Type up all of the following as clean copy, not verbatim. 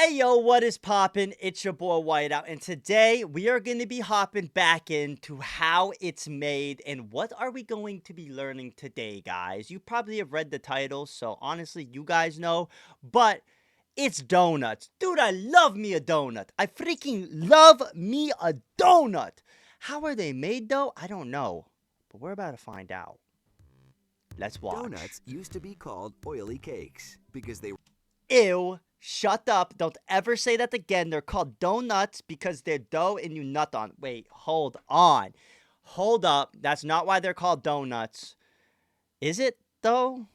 Hey yo, what is poppin'? It's your boy Whiteout, and today we are going to be hopping back into how it's made and what are we going to be learning today, guys. You probably have read the title, so honestly, you guys know, but it's donuts. Dude, I love me a donut. I freaking love me a donut. How are they made though? I don't know, but we're about to find out. Let's watch. Donuts used to be called oily cakes because they were... Ew. Shut up. Don't ever say that again. They're called donuts because they're dough and you nut on. Wait, hold on. Hold up. That's not why they're called donuts. Is it, though?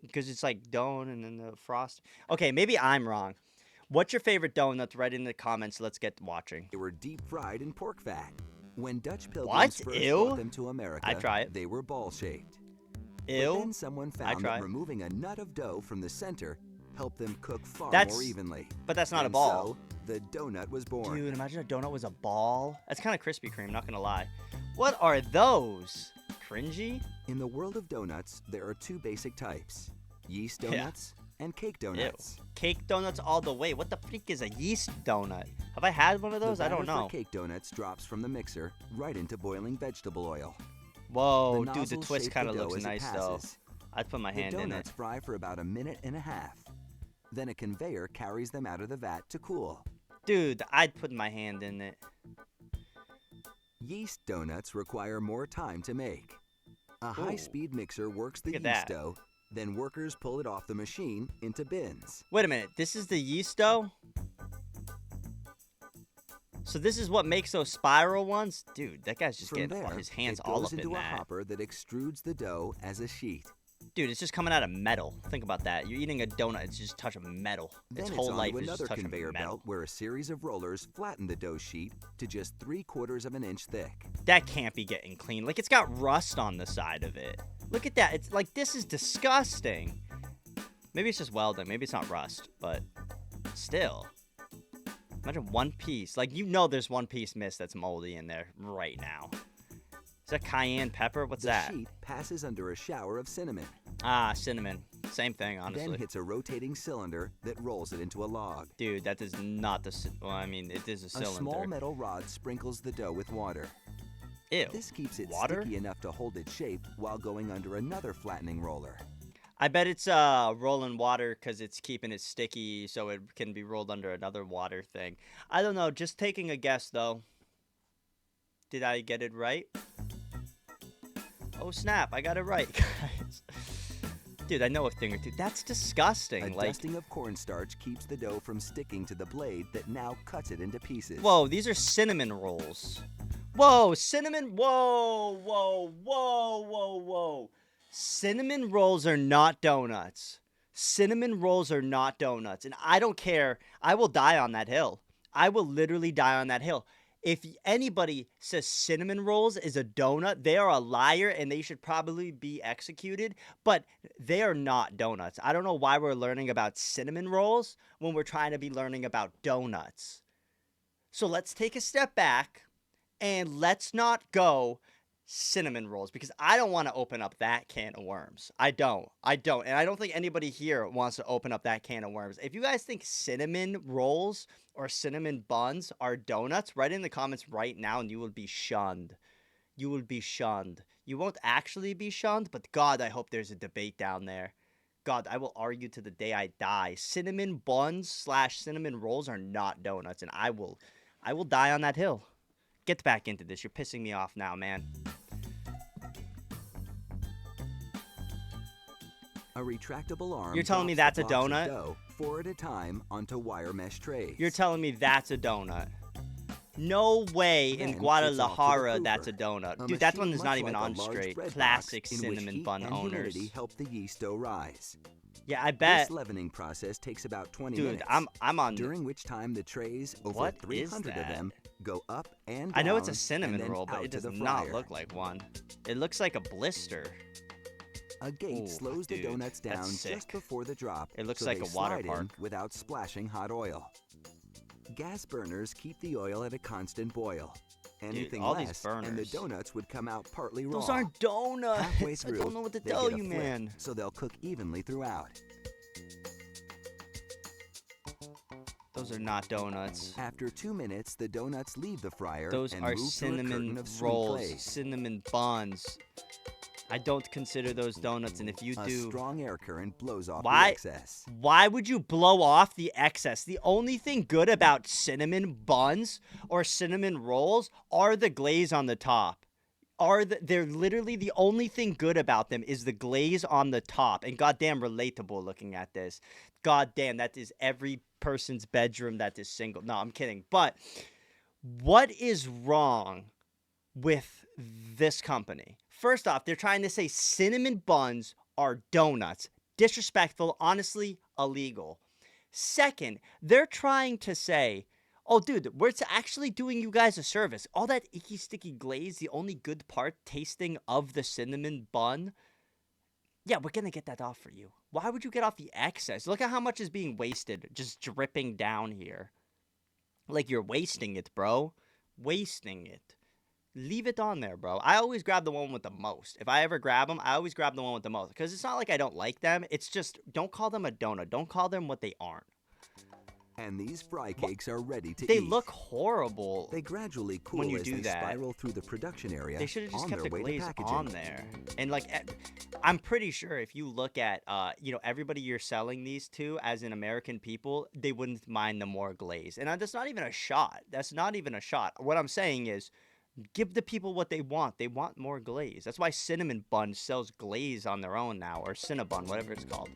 Because it's like dough and then the frost. Okay, maybe I'm wrong. What's your favorite donuts? Write in the comments. Let's get watching. They were deep fried in pork fat. When Dutch pilgrims What? first Ew. brought them to America, I'd try it. they were ball-shaped. Ew. But then someone found try that it. removing a nut of dough from the center helped them cook far more evenly. But that's not a And ball. so, the donut was born. Dude, imagine a donut was a ball. That's kind of Krispy Kreme, not gonna lie. What are those? Cringy? In the world of donuts, there are two basic types: yeast donuts and cake donuts. Ew. Cake donuts all the way. What the freak is a yeast donut? Have I had one of those? I don't The batter know. for cake donuts drops from the mixer right into boiling vegetable oil. Whoa, The dude, the nozzle twist shapes kind the of dough looks as it nice, though. passes. I'd put my The hand in it. donuts fry for about a minute and a half. Then a conveyor carries them out of the vat to cool. Dude, I'd put my hand in it. Yeast donuts require more time to make. A high-speed mixer works the Look yeast at that. dough, then workers pull it off the machine into bins. Wait a minute, this is the yeast dough? So this is what makes those spiral ones? Dude, that guy's just From getting there, his hands it all goes up into in a that. hopper that extrudes the dough as a sheet. Dude, it's just coming out of metal. Think about that. You're eating a donut, it's just touching metal. Then Its it's whole onto life is another just touching conveyor metal. belt where a series of rollers flatten the dough sheet to just 3/4 of an inch thick. That can't be getting clean. Like, it's got rust on the side of it. Look at that. It's like, this is disgusting. Maybe it's just welding. Maybe it's not rust, but still. Imagine one piece. Like, you know there's one piece missed that's moldy in there right now. Is that cayenne pepper? What's that? The sheet passes under a shower of cinnamon. Ah, cinnamon. Same thing, Then honestly. hits a rotating cylinder that rolls it into a log. Dude, that is not the... Well, I mean, it is a A cylinder. small metal rod sprinkles the dough with water. Ew. This keeps it Water? sticky enough to hold its shape while going under another flattening roller. I bet it's rolling water because it's keeping it sticky so it can be rolled under another water thing. I don't know. Just taking a guess, though. Did I get it right? Oh, snap. I got it right, guys. Dude, I know a thing or two. That's disgusting. A Like, dusting of cornstarch keeps the dough from sticking to the blade that now cuts it into pieces. whoa, these are cinnamon rolls. Whoa, cinnamon. Whoa, whoa, whoa, whoa, whoa. Cinnamon rolls are not donuts. Cinnamon rolls are not donuts. And I don't care. I will die on that hill. I will literally die on that hill. If anybody says cinnamon rolls is a donut, they are a liar and they should probably be executed. But they are not donuts. I don't know why we're learning about cinnamon rolls when we're trying to be learning about donuts. So let's take a step back and let's not go cinnamon rolls because I don't want to open up that can of worms. I don't. And I don't think anybody here wants to open up that can of worms. If you guys think cinnamon rolls or cinnamon buns are donuts, write in the comments right now and you will be shunned. You will be shunned. You won't actually be shunned, but God, I hope there's a debate down there. God, I will argue to the day I die. Cinnamon buns / cinnamon rolls are not donuts, and I will die on that hill. Get back into this. You're pissing me off now, man. A retractable arm. You're telling me drops that's the a blocks of donut? dough 4 at a time onto wire mesh trays. You're telling me that's a donut? No way Then in it's Guadalajara off to the that's a prover, donut. a Dude, that machine one is not much even like a on large straight. bread Classic box in which cinnamon heat bun and owners. humidity help the yeast dough rise. Yeah, I bet. This leavening process takes about 20 Dude, minutes. I'm on. During which time the trays, over What is 300 of that? them, go up and down. I know it's a and cinnamon then roll, but out it to does the not fryer. look like one. It looks like a blister. A gate Ooh, slows dude, the donuts that's down sick. just before the drop. It looks so like they a water slide in park. without splashing hot oil. Gas burners keep the oil at a constant boil. Anything all these less, and the burners. donuts would come out partly raw. Those aren't donuts. Halfway I through, don't know what to they tell get a you, flip, man. so they'll cook evenly throughout. Those are not donuts. After 2 minutes, the donuts leave the fryer Those and are move through a curtain cinnamon of sweet rolls, glaze. cinnamon buns. I don't consider those donuts, and if you A do, strong air current blows off the why? excess. Why would you blow off the excess? The only thing good about cinnamon buns or cinnamon rolls are the glaze on the top. They're literally the only thing good about them is the glaze on the top. And goddamn relatable looking at this. Goddamn, that is every person's bedroom that is single. No, I'm kidding. But what is wrong with this company? First off, they're trying to say cinnamon buns are donuts. Disrespectful, honestly, illegal. Second, they're trying to say, oh, dude, we're actually doing you guys a service. All that icky, sticky glaze, the only good part tasting of the cinnamon bun, yeah, we're going to get that off for you. Why would you get off the excess? Look at how much is being wasted, just dripping down here. Like, you're wasting it, bro. Wasting it. Leave it on there, bro. I always grab the one with the most. If I ever grab them, I always grab the one with the most. Because it's not like I don't like them. It's just, don't call them a donut. Don't call them what they aren't. And these fry cakes are ready to They eat. look horrible. They gradually cool when you as do they that. spiral through the production area. They should have just on kept their the way to glaze packaging. on there. And like, I'm pretty sure if you look at, everybody you're selling these to, as in American people, they wouldn't mind the more glaze. And that's not even a shot. That's not even a shot. What I'm saying is, give the people what they want. They want more glaze. That's why Cinnamon Bun sells glaze on their own now, or Cinnabon, whatever it's called.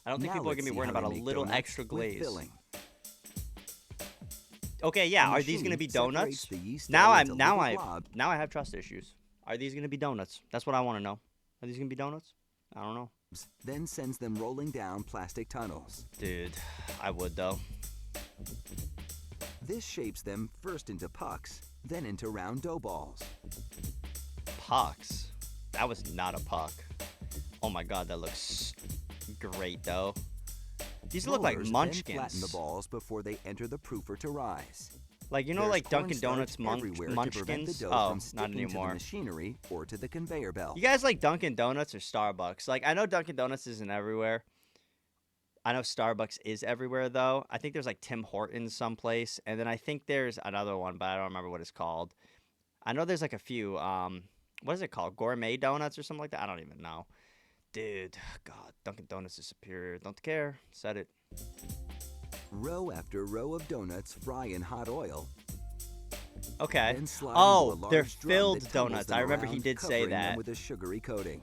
I don't think Now people are let's gonna be see worrying how about they a make little donuts extra with glaze. filling. Okay, yeah. The Are these gonna machine be separates donuts? the yeast Now dough I into little now blobs. I have trust issues. Are these gonna be donuts? That's what I want to know. Are these gonna be donuts? I don't know. Then sends them rolling down plastic tunnels. Dude, I would though. This shapes them first into pucks, then into round dough balls. Pucks. That was not a puck. Oh my god, that looks great though. These look like Rollers then munchkins. flatten the balls before they enter the proofer to rise. Like, you know, There's like Dunkin' cornstarch Donuts everywhere to prevent the munchkins? dough Oh, from not sticking to the anymore. machinery or to the conveyor belt. You guys like Dunkin' Donuts or Starbucks? Like, I know Dunkin' Donuts isn't everywhere. I know Starbucks is everywhere, though. I think there's, like, Tim Hortons someplace. And then I think there's another one, but I don't remember what it's called. I know there's, like, a few. What is it called? Gourmet Donuts or something like that? I don't even know. Dude, God, Dunkin' Donuts is superior. Don't care. Said it. Row after row of donuts fry in hot oil. Okay. Then slide Oh, into a they're large drum filled that tumbles donuts. them I remember he around, did say covering them that. with a sugary coating.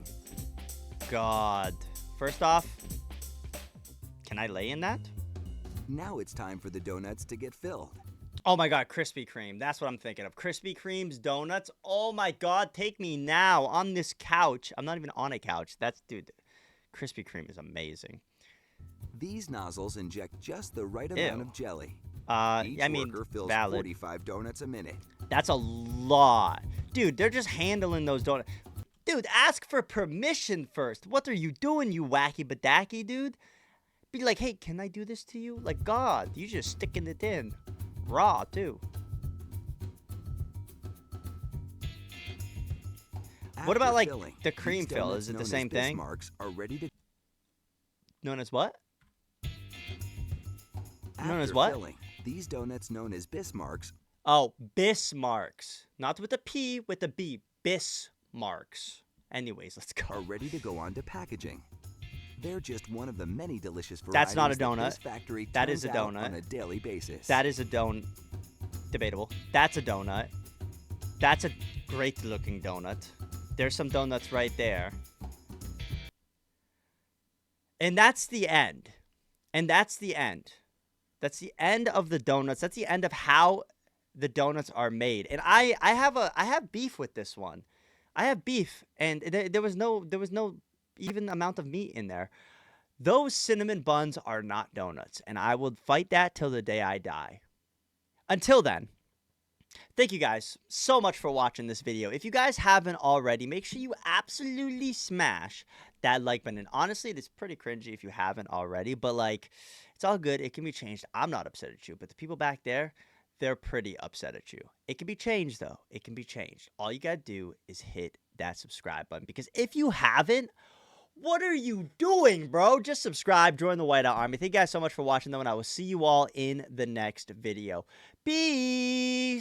God. First off, can I lay in that? Now it's time for the donuts to get filled. Oh my god, Krispy Kreme. That's what I'm thinking of. Krispy Kreme's donuts. Oh my god, take me now on this couch. I'm not even on a couch. Dude, Krispy Kreme is amazing. These nozzles inject just the right amount Ew. of jelly. I Each mean, worker fills valid. 45 donuts a minute. That's a lot. Dude, they're just handling those donuts. Dude, ask for permission first. What are you doing, you wacky badaki, dude? Be like, hey, can I do this to you? Like, God, you just sticking it in. Raw, too. What about, After like, filling, the cream these fill? donuts Is it the known as same thing? Bismarcks are ready to Known as what? Known as After what? filling, these donuts known as Bismarcks Oh, Bismarcks. Not with a P, with a B. Bismarcks. Anyways, let's are go. ready to go on to packaging. They're just one of the many delicious varieties That's not a that donut. this factory That is turns a out donut. on a daily basis. That is a donut. Debatable. That's a donut. That's a great looking donut. There's some donuts right there. And that's the end. And that's the end. That's the end of the donuts. That's the end of how the donuts are made. And I have beef with this one. I have beef, and there was no even amount of meat in there. Those cinnamon buns are not donuts, and I will fight that till the day I die. Until then, thank you guys so much for watching this video. If you guys haven't already, make sure you absolutely smash that like button. Honestly, it's pretty cringy if you haven't already, but like, it's all good. It can be changed. I'm not upset at you, but the people back there, they're pretty upset at you. It can be changed, though. It can be changed. All you gotta do is hit that subscribe button, because if you haven't, What are you doing, bro? Just subscribe, join the Whiteout Army. Thank you guys so much for watching, though, and I will see you all in the next video. Peace!